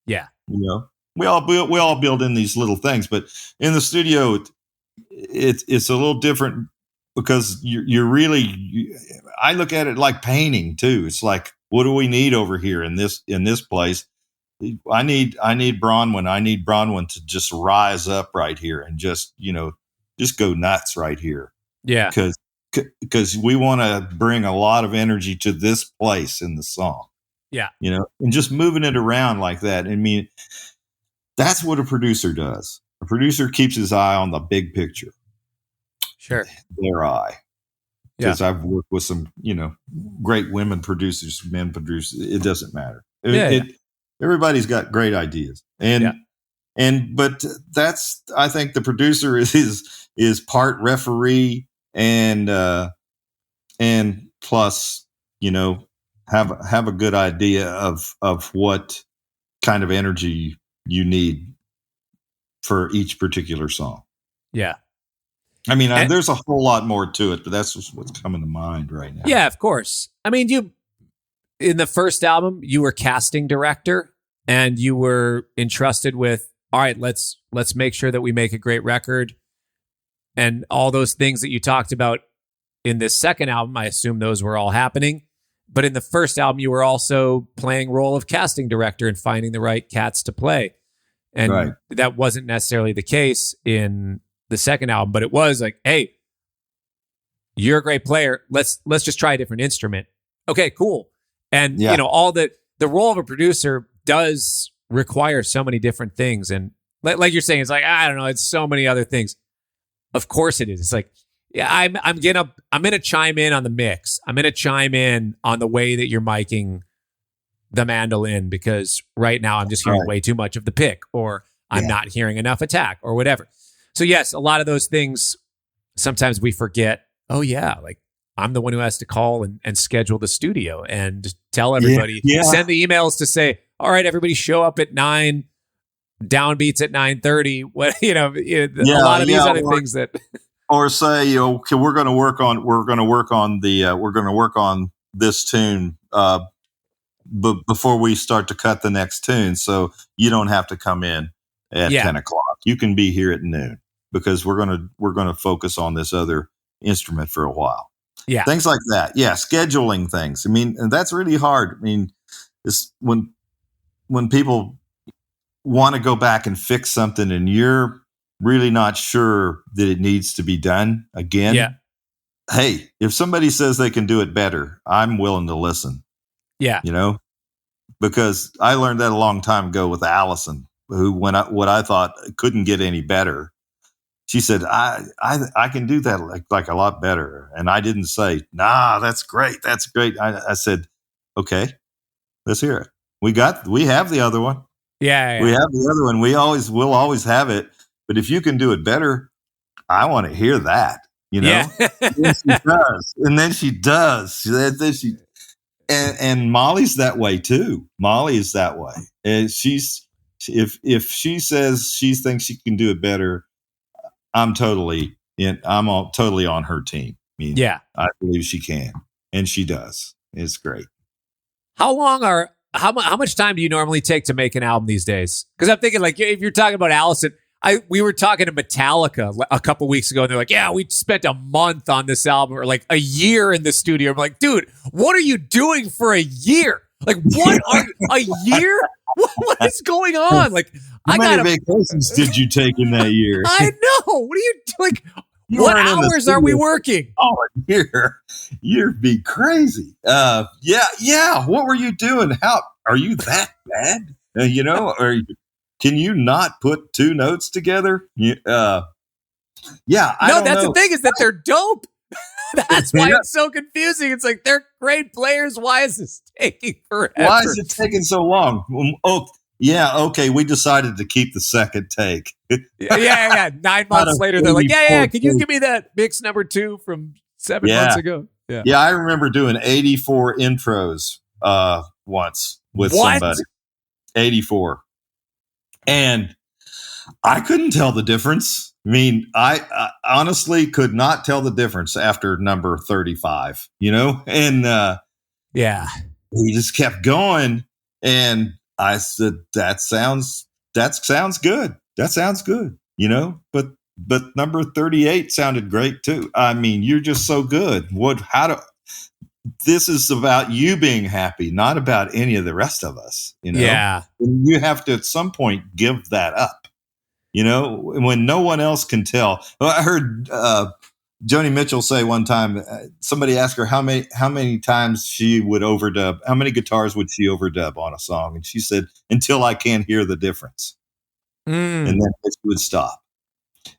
Yeah. You know, we all build in these little things, but in the studio, it's a little different because you're really, I look at it like painting too. It's like, what do we need over here in this place? I need Bronwyn. I need Bronwyn to just rise up right here and just, you know, just go nuts right here. Yeah. Because we want to bring a lot of energy to this place in the song. Yeah. You know, and just moving it around like that. I mean, that's what a producer does. A producer keeps his eye on the big picture. Sure. Their eye. Because I've worked with some, you know, great women producers, men producers. It doesn't matter. Everybody's got great ideas. But that's, I think the producer is part referee and plus, you know, have a good idea of what kind of energy you need for each particular song. Yeah. I mean, there's a whole lot more to it, but that's just what's coming to mind right now. Yeah, of course. I mean, in the first album, you were casting director and you were entrusted with, all right, let's make sure that we make a great record. And all those things that you talked about in this second album, I assume those were all happening. But in the first album, you were also playing role of casting director and finding the right cats to play. And that wasn't necessarily the case in the second album, but it was like, hey, you're a great player. Let's just try a different instrument. Okay, cool. And all the role of a producer does require so many different things. And like you're saying, it's like, I don't know, it's so many other things. Of course it is. It's like, yeah, I'm gonna chime in on the mix. I'm gonna chime in on the way that you're miking the mandolin, because right now I'm just hearing way too much of the pick, or I'm not hearing enough attack, or whatever. So yes, a lot of those things, sometimes we forget, oh yeah, like I'm the one who has to call and schedule the studio and tell everybody, send the emails to say, all right, everybody show up at 9, downbeats at 9:30. What, a lot of these other things that, or say, okay, we're going to work on this tune, but before we start to cut the next tune, so you don't have to come in at 10 o'clock. You can be here at noon, because we're gonna focus on this other instrument for a while. Yeah, things like that. Yeah, scheduling things. I mean, and that's really hard. I mean, it's when people want to go back and fix something, and you're really not sure that it needs to be done again. Yeah. Hey, if somebody says they can do it better, I'm willing to listen. Yeah. Because I learned that a long time ago with Allison, who what I thought couldn't get any better. She said, I can do that like a lot better. And I didn't say, nah, that's great. That's great. I said, okay, let's hear it. We have the other one. Yeah. We have the other one. We'll always have it. But if you can do it better, I want to hear that, Yeah. And then she does. And Molly's that way too. Molly is that way. And if she says she thinks she can do it better, I'm totally on her team. I mean, I believe she can, and she does. It's great. How much time do you normally take to make an album these days? Because I'm thinking, like, if you're talking about Allison, we were talking to Metallica a couple weeks ago, and they're like, yeah, we spent a month on this album, or like a year in the studio. I'm like, dude, what are you doing for a year? Like, a year? What is going on? Like, how many vacations did you take in that year? I know. What are you doing? What hours are we working? Oh, a year. You'd be crazy. Yeah. What were you doing? How are you that bad? Or can you not put two notes together? I don't know. The thing, is that they're dope. That's why it's so confusing. It's like, they're great players. Why is this taking forever? Why is it taking so long? Oh, yeah, okay. We decided to keep the second take. Yeah. 9 months later, they're like, yeah. Can you give me that mix number 2 from 7 months ago? Yeah. I remember doing 84 intros once with somebody. 84. And I couldn't tell the difference. I mean, I honestly could not tell the difference after number 35, and he just kept going. And I said, that sounds good. That sounds good, but number 38 sounded great too. I mean, you're just so good. This is about you being happy, not about any of the rest of us, Yeah. And you have to at some point give that up. When no one else can tell. I heard Joni Mitchell say one time, somebody asked her how many times she would overdub, how many guitars would she overdub on a song? And she said, until I can't hear the difference. And then she would stop.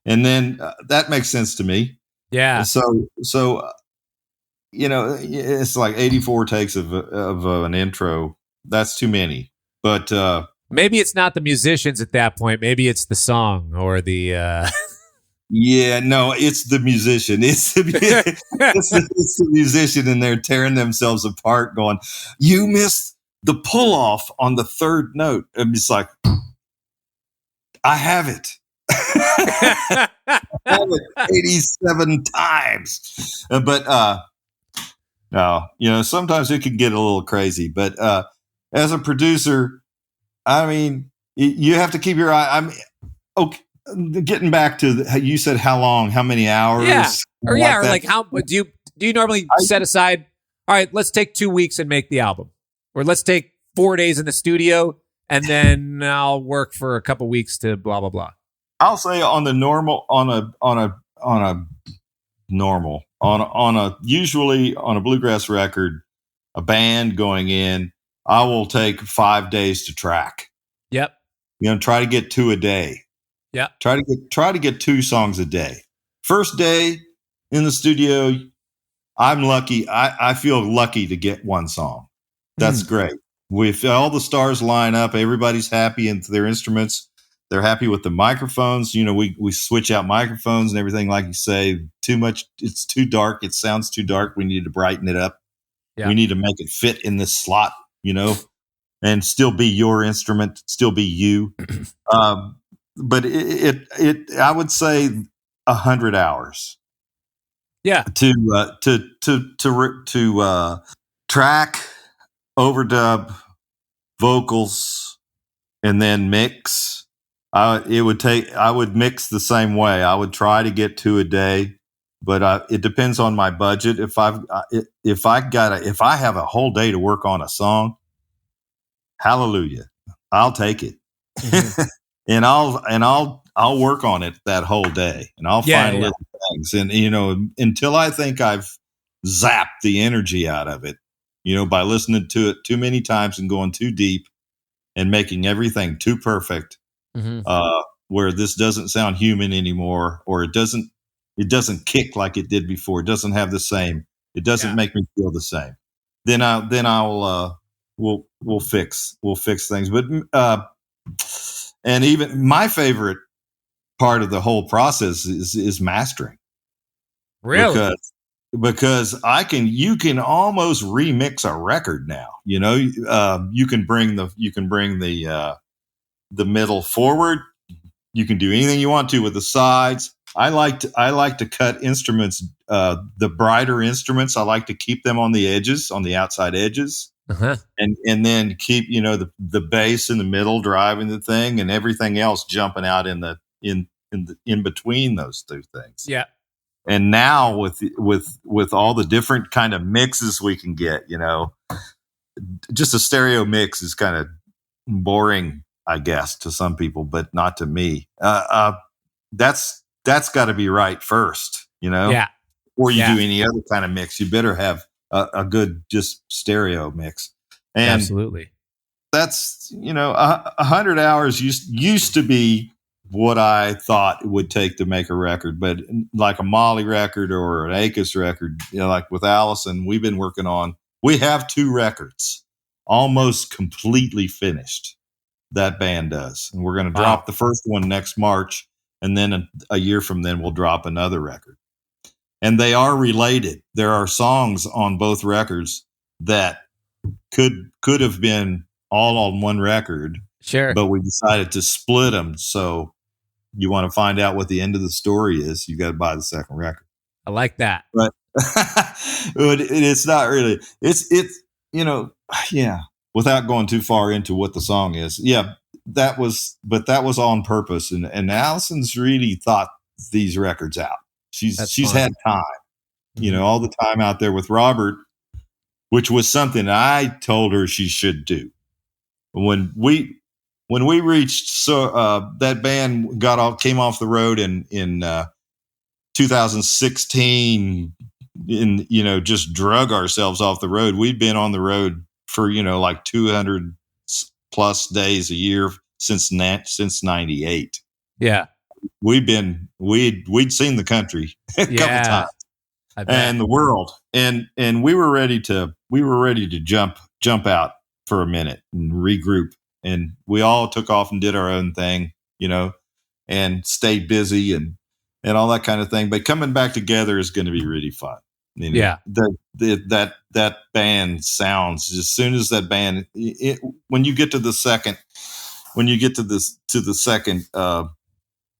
And then that makes sense to me. Yeah. So it's like 84 takes of an intro. That's too many. But maybe it's not the musicians at that point. Maybe it's the song or the. Yeah, no, it's the musician. It's the musician, and they're tearing themselves apart, going, "You missed the pull off on the third note." I'm just like, I have it. I have it 87 times, but No, sometimes it can get a little crazy, but as a producer, I mean, you have to keep your eye. I mean, okay, getting back to you said how long, how many hours? Yeah, or that. like how do you normally set aside? All right, let's take 2 weeks and make the album, or let's take 4 days in the studio and then I'll work for a couple weeks to blah blah blah. I'll say on usually on a bluegrass record, a band going in, I will take 5 days to track. Yep. Try to get 2 a day. Yeah. Try to get 2 songs a day. First day in the studio, I'm lucky. I feel lucky to get 1 song. That's great. If all the stars line up, everybody's happy into their instruments. They're happy with the microphones. We switch out microphones and everything. Like you say, too much. It's too dark. It sounds too dark. We need to brighten it up. Yeah. We need to make it fit in this slot, and still be your instrument, still be you. But I would say 100 hours. Yeah. To track, overdub, vocals, and then mix. I would mix the same way. I would try to get 2 a day, but it depends on my budget. If I have a whole day to work on a song, hallelujah, I'll take it. Mm-hmm. and I'll work on it that whole day, and I'll find little things. And until I think I've zapped the energy out of it, by listening to it too many times and going too deep and making everything too perfect, where this doesn't sound human anymore, or it doesn't kick like it did before. It doesn't have the same. It doesn't make me feel the same. Then we'll fix things. But and even my favorite part of the whole process is mastering. Really? Because you can almost remix a record now. You can bring the middle forward. You can do anything you want to with the sides. I like to cut instruments, the brighter instruments. I like to keep them on the edges, on the outside edges, and then keep the bass in the middle driving the thing, and everything else jumping out in between those 2 things. Yeah. And now with all the different kind of mixes we can get, just a stereo mix is kind of boring, I guess, to some people, but not to me. That's got to be right first, Yeah. Or you do any other kind of mix, you better have a good just stereo mix. And absolutely, that's 100 hours used to be what I thought it would take to make a record, but like a Molly record or an Akis record, like with Allison, we have 2 records almost completely finished. That band does. And we're going to drop the first one next March. And then a year from then, we'll drop another record. And they are related. There are songs on both records that could have been all on one record. Sure. But we decided to split them. So you want to find out what the end of the story is, you got to buy the second record. I like that. But it's not really. It's without going too far into what the song is. Yeah, that was on purpose. And Allison's really thought these records out. She's had time, all the time out there with Robert, which was something I told her she should do. When we reached, that band came off the road in 2016, just drug ourselves off the road. We'd been on the road for, like 200 plus days a year since 98. Yeah. We'd seen the country a couple times and the world. And we were ready to jump out for a minute and regroup. And we all took off and did our own thing, and stayed busy and all that kind of thing. But coming back together is going to be really fun. That band sounds, as soon as that band, when you get to the second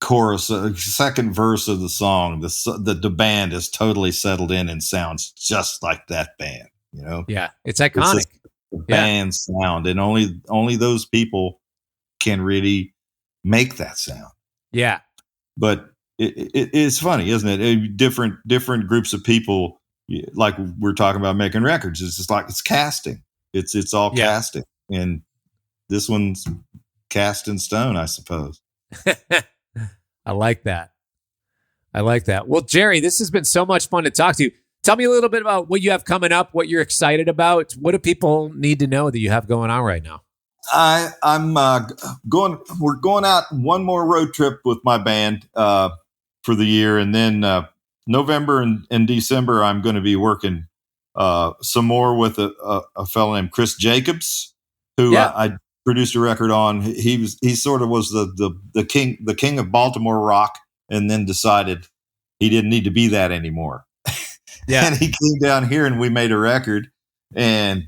chorus, second verse of the song, the band is totally settled in and sounds just like that band. Yeah, it's iconic. It's the band sound, and only those people can really make that sound. Yeah, but it's funny, isn't it? Different groups of people, like we're talking about making records. It's just like it's casting. It's all casting, and this one's cast in stone, I suppose. I like that. Well, Jerry, this has been so much fun to talk to you. Tell me a little bit about what you have coming up, what you're excited about. What do people need to know that you have going on right now? I'm going. We're going out one more road trip with my band for the year, and then November and December I'm going to be working some more with a fellow named Chris Jacobs, who I produced a record on. He sort of was the king of Baltimore rock, and then decided he didn't need to be that anymore. Yeah, and he came down here and we made a record, and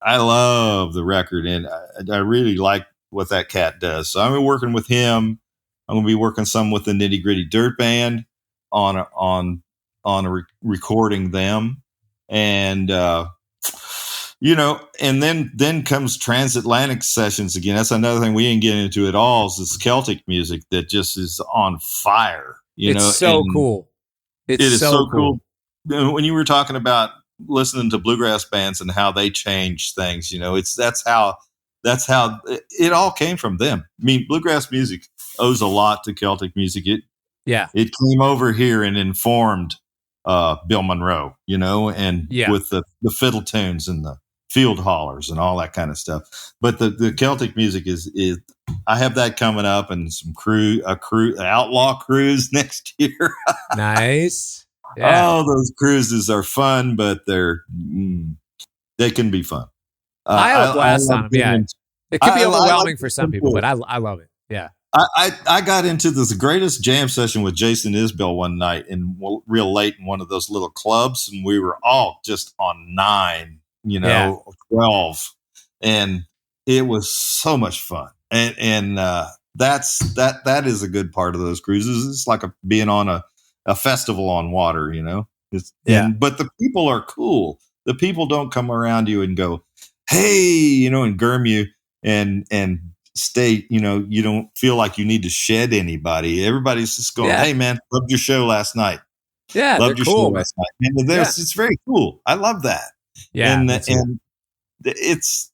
I love the record, and I really like what that cat does. So I'm working with him. I'm going to be working some with the Nitty Gritty Dirt Band on recording them, and and then comes transatlantic sessions again. That's another thing we didn't get into at all. Is this Celtic music that just is on fire. It's so cool. It is so cool. When you were talking about listening to bluegrass bands and how they change things, that's how it all came from them. I mean, bluegrass music owes a lot to Celtic music. It came over here and informed Bill Monroe, and with the fiddle tunes and the field hollers and all that kind of stuff. But the Celtic music is I have that coming up, and some outlaw cruise next year. Nice. Yeah. Oh, those cruises are fun, but they can be fun. I have a blast on them. Yeah, it can be overwhelming for some people, but I love it. Yeah. I got into this greatest jam session with Jason Isbell one night, and real late in one of those little clubs, and we were all just on 9, 12, and it was so much fun. And that is a good part of those cruises. It's like being on a festival on water, but the people are cool. The people don't come around you and go, hey, and gurm you and stay, you don't feel like you need to shed anybody. Everybody's just going, hey man, loved your show last night. Yeah. Loved your show last night. And it's very cool. I love that. Yeah. And it's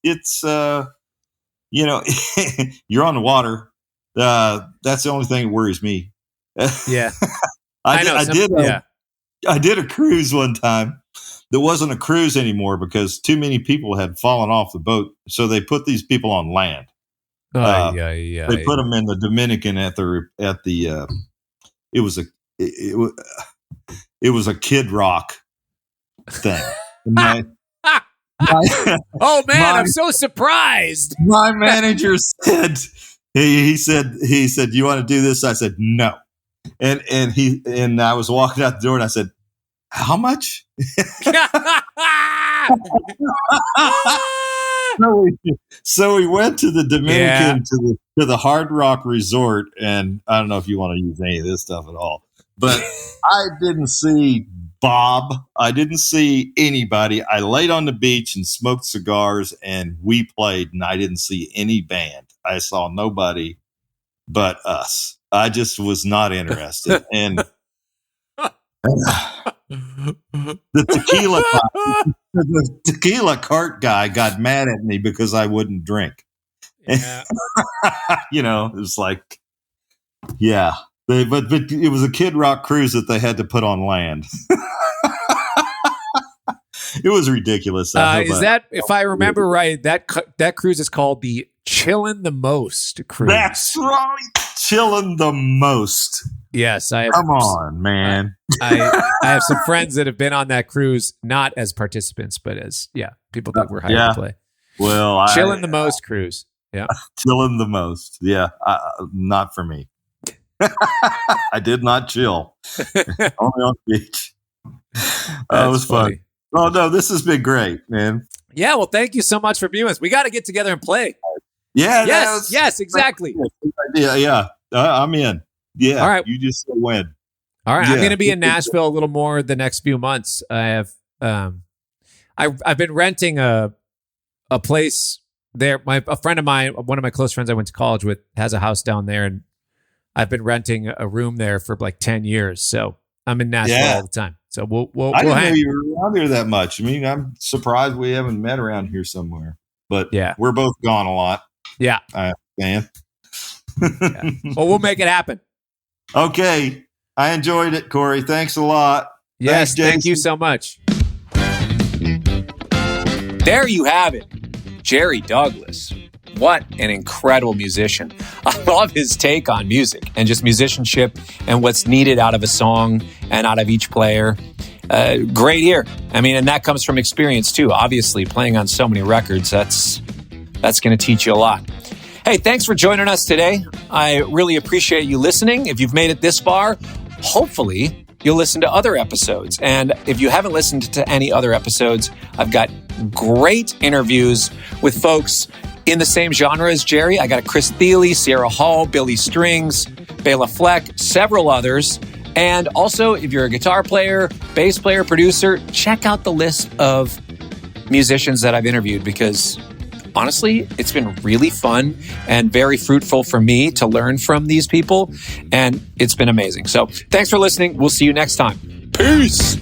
you're on the water. That's the only thing that worries me. Yeah. I did a cruise one time. There wasn't a cruise anymore because too many people had fallen off the boat. So they put these people on land. They put them in the Dominican at the it was a Kid Rock thing. I'm so surprised. My manager said he said, you want to do this? I said no. And I was walking out the door and I said, how much? So we went to the Dominican to the Hard Rock Resort, and I don't know if you want to use any of this stuff at all, but I didn't see Bob. I didn't see anybody. I laid on the beach and smoked cigars, and we played, and I didn't see any band. I saw nobody but us. I just was not interested. And the tequila cart guy got mad at me because I wouldn't drink. Yeah. It was like, yeah. But it was a Kid Rock cruise that they had to put on land. It was ridiculous. If I remember right, that cruise is called the Chillin' the Most cruise. That's right. Chillin' the Most. Yes, Come on, man. I have some friends that have been on that cruise, not as participants, but as people that were hired to play. Well, Chillin' the Most cruise. Yeah, Chillin' the Most. Yeah, not for me. I did not chill. Only on the beach. It was fun. Oh no, this has been great, man. Yeah, well, thank you so much for being with us. We got to get together and play. Yeah. Yes, exactly. Yeah. I'm in. Yeah. All right. You just say when. All right. Yeah. I'm going to be in Nashville a little more the next few months. I have, I've been renting a place there. A friend of mine, one of my close friends I went to college with, has a house down there, and I've been renting a room there for like 10 years. So I'm in Nashville all the time. So we'll I didn't know hang. you were around here that much. I mean, I'm surprised we haven't met around here somewhere. But yeah, we're both gone a lot. Yeah. I understand. Yeah. Well, we'll make it happen. Okay. I enjoyed it, Cory. Thanks a lot. Yes, Thanks, thank you so much. There you have it. Jerry Douglas. What an incredible musician. I love his take on music and just musicianship and what's needed out of a song and out of each player. Great ear. I mean, and that comes from experience too. Obviously, playing on so many records, that's going to teach you a lot. Hey, thanks for joining us today. I really appreciate you listening. If you've made it this far, hopefully you'll listen to other episodes. And if you haven't listened to any other episodes, I've got great interviews with folks in the same genre as Jerry. I got Chris Thiele, Sierra Hall, Billy Strings, Bela Fleck, several others. And also, if you're a guitar player, bass player, producer, check out the list of musicians that I've interviewed, because honestly, it's been really fun and very fruitful for me to learn from these people. And it's been amazing. So thanks for listening. We'll see you next time. Peace.